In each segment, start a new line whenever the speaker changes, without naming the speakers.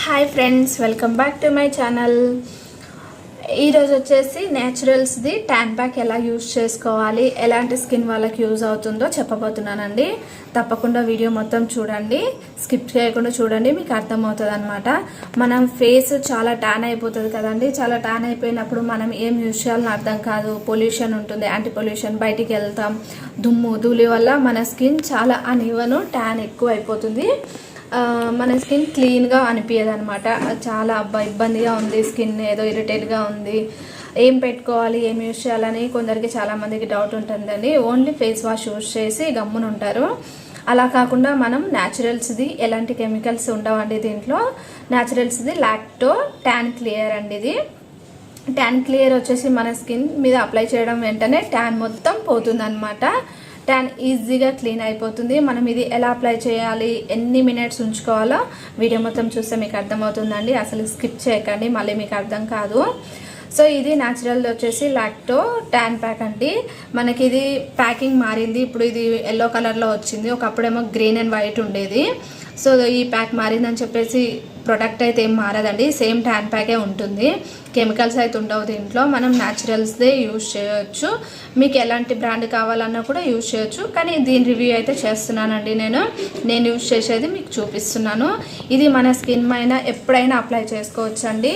Hi friends, welcome back to my channel. ఈరోజు వచ్చేసి న్యాచురల్స్ది tan pack ఎలా యూజ్ చేసుకోవాలి, ఎలాంటి స్కిన్ వాళ్ళకి యూజ్ అవుతుందో చెప్పబోతున్నానండి. తప్పకుండా వీడియో మొత్తం చూడండి, స్కిప్ చేయకుండా చూడండి, మీకు అర్థమవుతుంది అనమాట. మనం ఫేస్ చాలా ట్యాన్ అయిపోతుంది కదండి. చాలా ట్యాన్ అయిపోయినప్పుడు మనం ఏం యూజ్ చేయాలని అర్థం కాదు. పొల్యూషన్ ఉంటుంది, యాంటీ పొల్యూషన్, బయటికి వెళ్తాం, దుమ్ము ధూళి వల్ల మన స్కిన్ చాలా అన్ఈవెన్, ట్యాన్ ఎక్కువ అయిపోతుంది. మన స్కిన్ క్లీన్గా అనిపించదు అనమాట. చాలా ఇబ్బందిగా ఉంది, స్కిన్ ఏదో ఇరిటేట్గా ఉంది, ఏం పెట్టుకోవాలి, ఏం యూజ్ చేయాలని కొందరికి చాలామందికి డౌట్ ఉంటుందండి. ఓన్లీ ఫేస్ వాష్ యూజ్ చేసి గమ్మున ఉంటారు. అలా కాకుండా మనం న్యాచురల్స్ది ఎలాంటి కెమికల్స్ ఉండవండి దీంట్లో. న్యాచురల్స్ది లాక్టో ట్యాన్ క్లియర్ అండి. ఇది ట్యాన్ క్లియర్ వచ్చేసి మన స్కిన్ మీద అప్లై చేయడం వెంటనే ట్యాన్ మొత్తం పోతుంది అనమాట. ట్యాన్ ఈజీగా క్లీన్ అయిపోతుంది. మనం ఇది ఎలా అప్లై చేయాలి, ఎన్ని మినిట్స్ ఉంచుకోవాలో వీడియో మొత్తం చూస్తే మీకు అర్థమవుతుందండి. అసలు స్కిప్ చేయకండి, మళ్ళీ మీకు అర్థం కాదు. సో ఇది న్యాచురల్ వచ్చేసి లాక్టో ట్యాన్ ప్యాక్ అండి. మనకి ఇది ప్యాకింగ్ మారింది, ఇప్పుడు ఇది ఎల్లో కలర్లో వచ్చింది. ఒకప్పుడేమో గ్రీన్ అండ్ వైట్ ఉండేది. సో ఈ ప్యాక్ మారిందని చెప్పేసి ప్రొడక్ట్ అయితే ఏం మారదండి, సేమ్ ట్యాన్ ప్యాకే ఉంటుంది. కెమికల్స్ అయితే ఉండవు దీంట్లో. మనం న్యాచురల్స్దే యూజ్ చేయొచ్చు. మీకు ఎలాంటి బ్రాండ్ కావాలన్నా కూడా యూజ్ చేయొచ్చు. కానీ దీని రివ్యూ అయితే చేస్తున్నానండి. నేను యూజ్ చేసేది మీకు చూపిస్తున్నాను. ఇది మన స్కిన్ పైన ఎప్పుడైనా అప్లై చేసుకోవచ్చు అండి.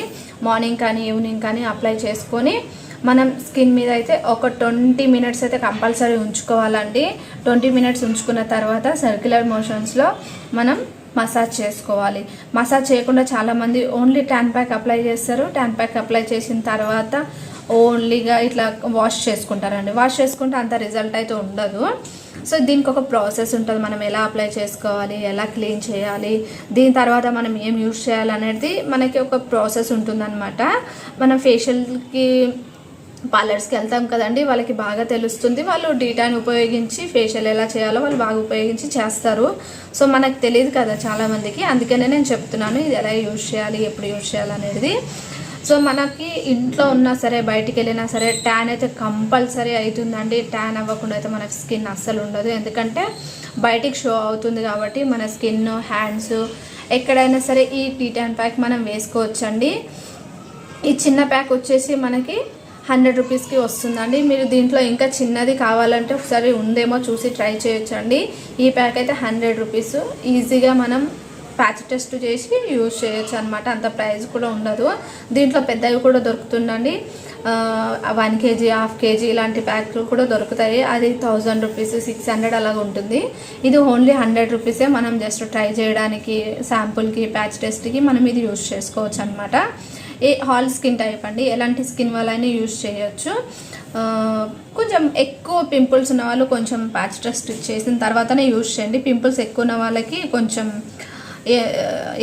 మార్నింగ్ కానీ ఈవినింగ్ కానీ అప్లై చేసుకొని మనం స్కిన్ మీద అయితే ఒక 20 మినిట్స్ అయితే కంపల్సరీ ఉంచుకోవాలండి. 20 మినిట్స్ ఉంచుకున్న తర్వాత సర్క్యులర్ మోషన్స్లో మనం మసాజ్ చేసుకోవాలి. మసాజ్ చేయకుండా చాలామంది ఓన్లీ ట్యాన్ ప్యాక్ అప్లై చేస్తారు. ట్యాన్ ప్యాక్ అప్లై చేసిన తర్వాత ఓన్లీగా ఇట్లా వాష్ చేసుకుంటారండి. వాష్ చేసుకుంటే అంత రిజల్ట్ అయితే ఉండదు. సో దీనికి ఒక ప్రాసెస్ ఉంటుంది. మనం ఎలా అప్లై చేసుకోవాలి, ఎలా క్లీన్ చేయాలి, దీని తర్వాత మనం ఏం యూజ్ చేయాలనేది మనకి ఒక ప్రాసెస్ ఉంటుందన్నమాట. మనం ఫేషియల్కి పార్లర్స్కి వెళ్తాం కదండి, వాళ్ళకి బాగా తెలుస్తుంది. వాళ్ళు డీటాన్ ఉపయోగించి ఫేషియల్ ఎలా చేయాలో వాళ్ళు బాగా ఉపయోగించి చేస్తారు. సో మనకు తెలియదు కదా చాలామందికి, అందుకనే నేను చెప్తున్నాను ఇది ఎలా యూజ్ చేయాలి, ఎప్పుడు యూజ్ చేయాలి అనేది. సో మనకి ఇంట్లో ఉన్నా సరే బయటికి వెళ్ళినా సరే ట్యాన్ అయితే కంపల్సరీ అవుతుందండి. ట్యాన్ అవ్వకుండా అయితే మన స్కిన్ అస్సలు ఉండదు. ఎందుకంటే బయటికి షో అవుతుంది కాబట్టి మన స్కిన్, హ్యాండ్స్ ఎక్కడైనా సరే ఈ ట్యాన్ ప్యాక్ మనం వేసుకోవచ్చండి. ఈ చిన్న ప్యాక్ వచ్చేసి మనకి 100 రూపీస్కి వస్తుందండి. మీరు దీంట్లో ఇంకా చిన్నది కావాలంటే ఒకసారి ఉందేమో చూసి ట్రై చేయొచ్చండి. ఈ ప్యాక్ అయితే 100 రూపీస్. ఈజీగా మనం ప్యాచ్ టెస్ట్ చేసి యూజ్ చేయొచ్చు అనమాట. అంత ప్రైస్ కూడా ఉండదు. దీంట్లో పెద్దవి కూడా దొరుకుతుందండి. 1 కేజీ, 1/2 కేజీ ఇలాంటి ప్యాక్లు కూడా దొరుకుతాయి. అది 1000 రూపీస్, 600 అలాగ ఉంటుంది. ఇది ఓన్లీ 100 రూపీసే. మనం జస్ట్ ట్రై చేయడానికి, శాంపుల్కి, ప్యాచ్ టెస్ట్కి మనం ఇది యూజ్ చేసుకోవచ్చు అనమాట. హాల్ స్కిన్ టైప్ అండి, ఎలాంటి స్కిన్ వాళ్ళైనా యూజ్ చేయొచ్చు. కొంచెం ఎక్కువ పింపుల్స్ ఉన్న వాళ్ళు కొంచెం ప్యాచ్ టెస్ట్ చేసిన తర్వాతనే యూజ్ చేయండి. పింపుల్స్ ఎక్కువ ఉన్న వాళ్ళకి కొంచెం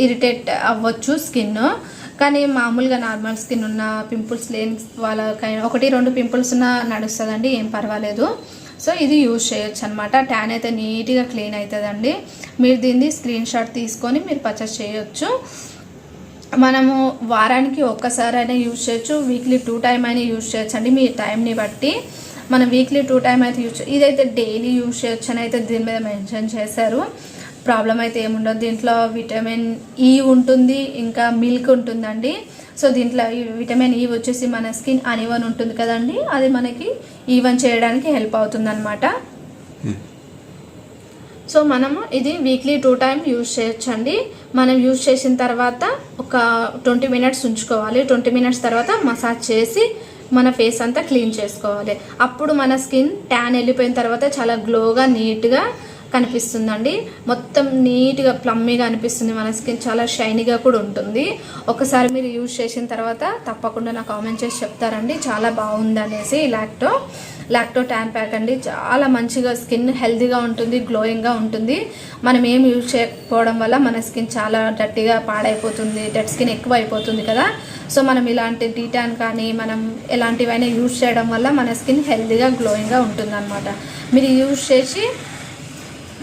ఇరిటేట్ అవ్వచ్చు స్కిన్. కానీ మామూలుగా నార్మల్ స్కిన్ ఉన్న, పింపుల్స్ లేని వాళ్ళకైనా 1-2 పింపుల్స్ ఉన్న నడుస్తుందండి, ఏం పర్వాలేదు. సో ఇది యూజ్ చేయొచ్చు అనమాట. ట్యాన్ అయితే నీట్గా క్లీన్ అవుతుందండి. మీరు దీన్ని స్క్రీన్ షాట్ తీసుకొని మీరు పర్చేస్ చేయొచ్చు. మనము వారానికి ఒక్కసారైనా యూజ్ చేయొచ్చు, వీక్లీ 2 టైమ్ అయినా యూజ్ చేయొచ్చు అండి. మీ టైంని బట్టి మనం వీక్లీ 2 టైమ్ అయితే యూజ్ ఇదైతే డైలీ యూజ్ చేయొచ్చు అని అయితే దీని మీద మెన్షన్ చేశారు. ప్రాబ్లం అయితే ఏముండదు. దీంట్లో విటమిన్ ఈ ఉంటుంది, ఇంకా మిల్క్ ఉంటుందండి. సో దీంట్లో విటమిన్ ఈ వచ్చేసి మన స్కిన్ అన్ఈవెన్ ఉంటుంది కదండి, అది మనకి ఈవెన్ చేయడానికి హెల్ప్ అవుతుంది అనమాట. సో మనము ఇది వీక్లీ 2 టైమ్ యూజ్ చేయొచ్చండి. మనం యూజ్ చేసిన తర్వాత ఒక 20 మినిట్స్ ఉంచుకోవాలి. 20 మినిట్స్ తర్వాత మసాజ్ చేసి మన ఫేస్ అంతా క్లీన్ చేసుకోవాలి. అప్పుడు మన స్కిన్ ట్యాన్ వెళ్ళిపోయిన తర్వాత చాలా గ్లోగా, నీట్గా కనిపిస్తుందండి. మొత్తం నీట్గా ప్లమ్మీగా అనిపిస్తుంది. మన స్కిన్ చాలా షైనీగా కూడా ఉంటుంది. ఒకసారి మీరు యూజ్ చేసిన తర్వాత తప్పకుండా నాకు కామెంట్ చేసి చెప్తారండి చాలా బాగుంది అనేసి. లాక్టో ట్యాన్ ప్యాక్ అండి, చాలా మంచిగా స్కిన్ హెల్తీగా ఉంటుంది, గ్లోయింగ్గా ఉంటుంది. మనం ఏం యూజ్ చేయకపోవడం వల్ల మన స్కిన్ చాలా డర్టీగా పాడైపోతుంది, డెడ్ స్కిన్ ఎక్కువ అయిపోతుంది కదా. సో మనం ఇలాంటి డీటాన్ కానీ మనం ఎలాంటివైనా యూజ్ చేయడం వల్ల మన స్కిన్ హెల్తీగా, గ్లోయింగ్గా ఉంటుంది అనమాట. మీరు యూజ్ చేసి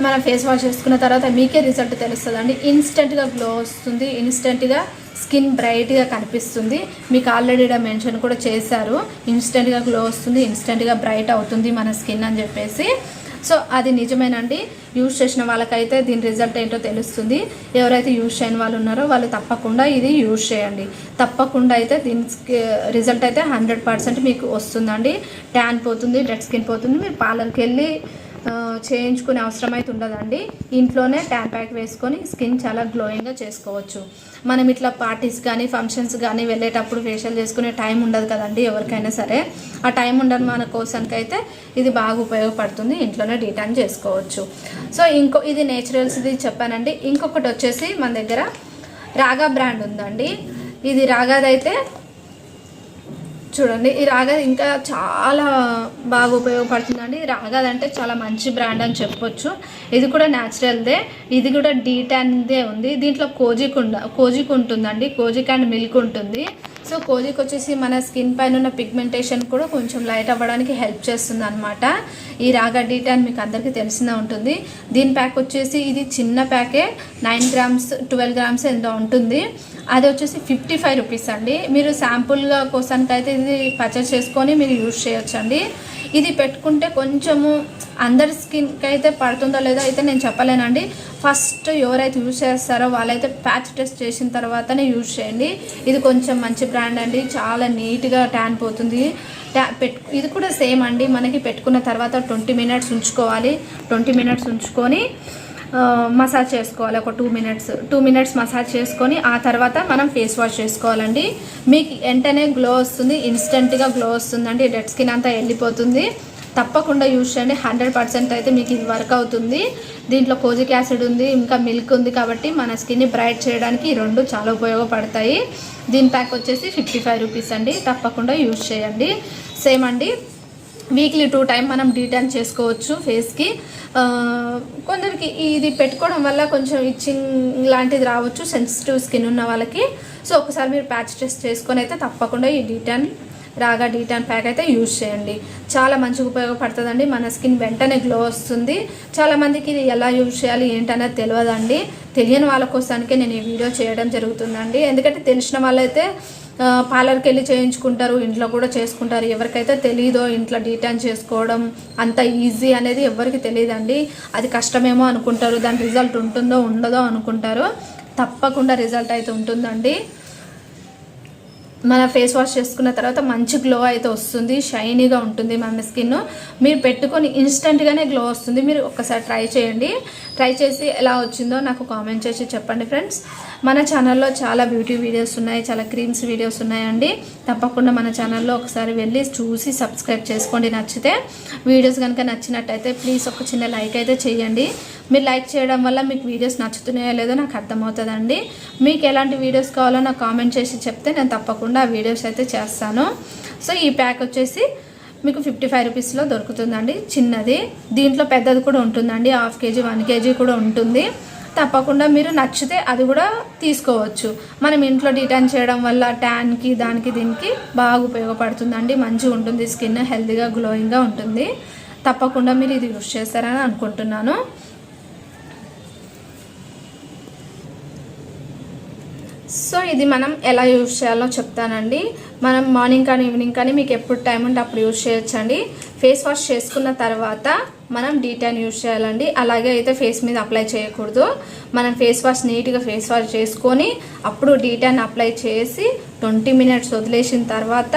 మన ఫేస్ వాష్ చేసుకున్న తర్వాత మీకే రిజల్ట్ తెలుస్తుంది అండి. ఇన్స్టెంట్గా గ్లో వస్తుంది, ఇన్స్టెంట్గా స్కిన్ బ్రైట్గా కనిపిస్తుంది. మీకు ఆల్రెడీ మెన్షన్ కూడా చేశారు, ఇన్స్టెంట్గా గ్లో వస్తుంది, ఇన్స్టెంట్గా బ్రైట్ అవుతుంది మన స్కిన్ అని చెప్పేసి. సో అది నిజమేనండి. యూజ్ చేసిన వాళ్ళకైతే దీని రిజల్ట్ ఏంటో తెలుస్తుంది. ఎవరైతే యూజ్ చేయని వాళ్ళు ఉన్నారో వాళ్ళు తప్పకుండా ఇది యూజ్ చేయండి. తప్పకుండా అయితే దీని రిజల్ట్ అయితే 100% మీకు వస్తుందండి. ట్యాన్ పోతుంది, డెడ్ స్కిన్ పోతుంది. మీరు పార్లర్కి వెళ్ళి చేయించుకునే అవసరం అయితే ఉండదండి. ఇంట్లోనే ట్యాన్ ప్యాక్ వేసుకొని స్కిన్ చాలా గ్లోయింగ్గా చేసుకోవచ్చు. మనం ఇట్లా పార్టీస్ కానీ ఫంక్షన్స్ కానీ వెళ్ళేటప్పుడు ఫేషియల్ చేసుకునే టైం ఉండదు కదండి ఎవరికైనా సరే. ఆ టైం ఉండని మన కోసానికైతే ఇది బాగా ఉపయోగపడుతుంది. ఇంట్లోనే డీటాన్ చేసుకోవచ్చు. సో ఇది నేచురల్స్ది చెప్పానండి. ఇంకొకటి వచ్చేసి మన దగ్గర రాగా బ్రాండ్ ఉందండి. ఇది రాగాదైతే చూడండి, ఈ రాగా ఇంకా చాలా బాగా ఉపయోగపడుతుందండి. రాగాదంటే చాలా మంచి బ్రాండ్ అని చెప్పొచ్చు. ఇది కూడా న్యాచురల్దే, ఇది కూడా డీటాన్దే ఉంది. దీంట్లో కోజిక్ ఉంటుందండి, కోజిక్ అండ్ మిల్క్ ఉంటుంది. సో కోజిక్ వచ్చేసి మన స్కిన్ పైన ఉన్న పిగ్మెంటేషన్ కూడా కొంచెం లైట్ అవ్వడానికి హెల్ప్ చేస్తుంది అనమాట. ఈ రాగా డీటాన్ మీకు అందరికీ తెలిసిందే ఉంటుంది. దీని ప్యాక్ వచ్చేసి ఇది చిన్న ప్యాకే 9 గ్రామ్స్ 12 గ్రామ్స్ ఎంత ఉంటుంది. అది వచ్చేసి 55 రూపీస్ అండి. మీరు శాంపుల్గా కోసానికైతే ఇది పర్చేస్ చేసుకొని మీరు యూజ్ చేయొచ్చండి. ఇది పెట్టుకుంటే కొంచెము అందరి స్కిన్కి అయితే పడుతుందో లేదో అయితే నేను చెప్పలేనండి. ఫస్ట్ ఎవరైతే యూజ్ చేస్తారో వాళ్ళైతే ప్యాచ్ టెస్ట్ చేసిన తర్వాతనే యూజ్ చేయండి. ఇది కొంచెం మంచి బ్రాండ్ అండి, చాలా నీట్గా ట్యాన్ పోతుంది. ఇది కూడా సేమ్ అండి. మనకి పెట్టుకున్న తర్వాత 20 మినిట్స్ ఉంచుకోవాలి. 20 మినిట్స్ ఉంచుకొని మసాజ్ చేసుకోవాలి. ఒక 2 మినిట్స్ మసాజ్ చేసుకొని ఆ తర్వాత మనం ఫేస్ వాష్ చేసుకోవాలండి. మీకు వెంటనే గ్లో వస్తుంది, ఇన్స్టెంట్గా గ్లో వస్తుందండి. డెడ్ స్కిన్ అంతా వెళ్ళిపోతుంది. తప్పకుండా యూజ్ చేయండి. 100% అయితే మీకు ఇది వర్క్ అవుతుంది. దీంట్లో కోజిక్ యాసిడ్ ఉంది, ఇంకా మిల్క్ ఉంది కాబట్టి మన స్కిన్ని బ్రైట్ చేయడానికి ఈ రెండు చాలా ఉపయోగపడతాయి. దీని ప్యాక్ వచ్చేసి 55 రూపీస్ అండి. తప్పకుండా యూజ్ చేయండి. సేమ్ అండి, వీక్లీ 2 టైం మనం డీటాన్ చేసుకోవచ్చు ఫేస్కి. కొందరికి ఇది పెట్టుకోవడం వల్ల కొంచెం ఇచ్చింగ్ లాంటిది రావచ్చు సెన్సిటివ్ స్కిన్ ఉన్న వాళ్ళకి. సో ఒకసారి మీరు ప్యాచ్ టెస్ట్ చేసుకొని అయితే తప్పకుండా ఈ రాగా డీటాన్ ప్యాక్ అయితే యూజ్ చేయండి. చాలా మంచిగా ఉపయోగపడుతుందండి. మన స్కిన్ వెంటనే గ్లో వస్తుంది. చాలామందికి ఇది ఎలా యూజ్ చేయాలి ఏంటనేది తెలియదండి. తెలియని వాళ్ళ కోసానికే నేను ఈ వీడియో చేయడం జరుగుతుందండి. ఎందుకంటే తెలిసిన వాళ్ళైతే పార్లర్కి వెళ్ళి చేయించుకుంటారు, ఇంట్లో కూడా చేసుకుంటారు. ఎవరికైతే తెలీదో ఇంట్లో డీటాన్ చేసుకోవడం అంత ఈజీ అనేది ఎవరికి తెలియదండి. అది కష్టమేమో అనుకుంటారు, దాని రిజల్ట్ ఉంటుందో ఉండదో అనుకుంటారు. తప్పకుండా రిజల్ట్ అయితే ఉంటుందండి. మన ఫేస్ వాష్ చేసుకున్న తర్వాత మంచి గ్లో అయితే వస్తుంది, షైనీగా ఉంటుంది మన స్కిన్. మీరు పెట్టుకొని ఇన్స్టెంట్గానే గ్లో వస్తుంది. మీరు ఒక్కసారి ట్రై చేయండి. ట్రై చేసి ఎలా వచ్చిందో నాకు కామెంట్ చేసి చెప్పండి ఫ్రెండ్స్. మన ఛానల్లో చాలా బ్యూటీ వీడియోస్ ఉన్నాయి, చాలా క్రీమ్స్ వీడియోస్ ఉన్నాయండి. తప్పకుండా మన ఛానల్లో ఒకసారి వెళ్ళి చూసి సబ్స్క్రైబ్ చేసుకోండి. నచ్చితే వీడియోస్ కనుక నచ్చినట్టయితే ప్లీజ్ ఒక చిన్న లైక్ అయితే చేయండి. మీరు లైక్ చేయడం వల్ల మీకు వీడియోస్ నచ్చుతున్నాయో లేదో నాకు అర్థమవుతుందండి. మీకు ఎలాంటి వీడియోస్ కావాలో నాకు కామెంట్ చేసి చెప్తే నేను తప్పకుండా ఆ వీడియోస్ అయితే చేస్తాను. సో ఈ ప్యాక్ వచ్చేసి మీకు 55 రూపీస్లో దొరుకుతుందండి, చిన్నది. దీంట్లో పెద్దది కూడా ఉంటుందండి, 1/2 కేజీ 1 కేజీ కూడా ఉంటుంది. తప్పకుండా మీరు నచ్చితే అది కూడా తీసుకోవచ్చు. మనం ఇంట్లో డీటాన్ చేయడం వల్ల ట్యాన్కి దానికి దీనికి బాగా ఉపయోగపడుతుందండి. మంచిగా ఉంటుంది, స్కిన్ హెల్తీగా గ్లోయింగ్గా ఉంటుంది. తప్పకుండా మీరు ఇది యూజ్ చేస్తారని అనుకుంటున్నాను. సో ఇది మనం ఎలా యూజ్ చేయాలో చెప్తానండి. మనం మార్నింగ్ కానీ ఈవినింగ్ కానీ మీకు ఎప్పుడు టైం ఉంటే అప్పుడు యూజ్ చేయొచ్చండి. ఫేస్ వాష్ చేసుకున్న తర్వాత మనం డీటాన్ యూజ్ చేయాలండి. అలాగే అయితే ఫేస్ మీద అప్లై చేయకూడదు. మనం ఫేస్ వాష్ నీట్గా ఫేస్ వాష్ చేసుకొని అప్పుడు డీటాన్ అప్లై చేసి 20 మినిట్స్ వదిలేసిన తర్వాత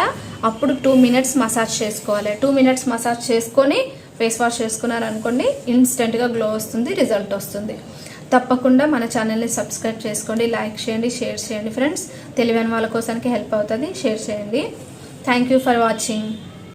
అప్పుడు 2 మినిట్స్ మసాజ్ చేసుకోవాలి. 2 మినిట్స్ మసాజ్ చేసుకొని ఫేస్ వాష్ చేసుకున్నారనుకోండి, ఇన్స్టెంట్గా గ్లో వస్తుంది, రిజల్ట్ వస్తుంది. తప్పకుండా మన ఛానల్ని సబ్స్క్రైబ్ చేసుకోండి, లైక్ చేయండి, షేర్ చేయండి ఫ్రెండ్స్. తెలివైన వాళ్ళ కోసానికి హెల్ప్ అవుతుంది. షేర్ చేయండి. Thank you for watching.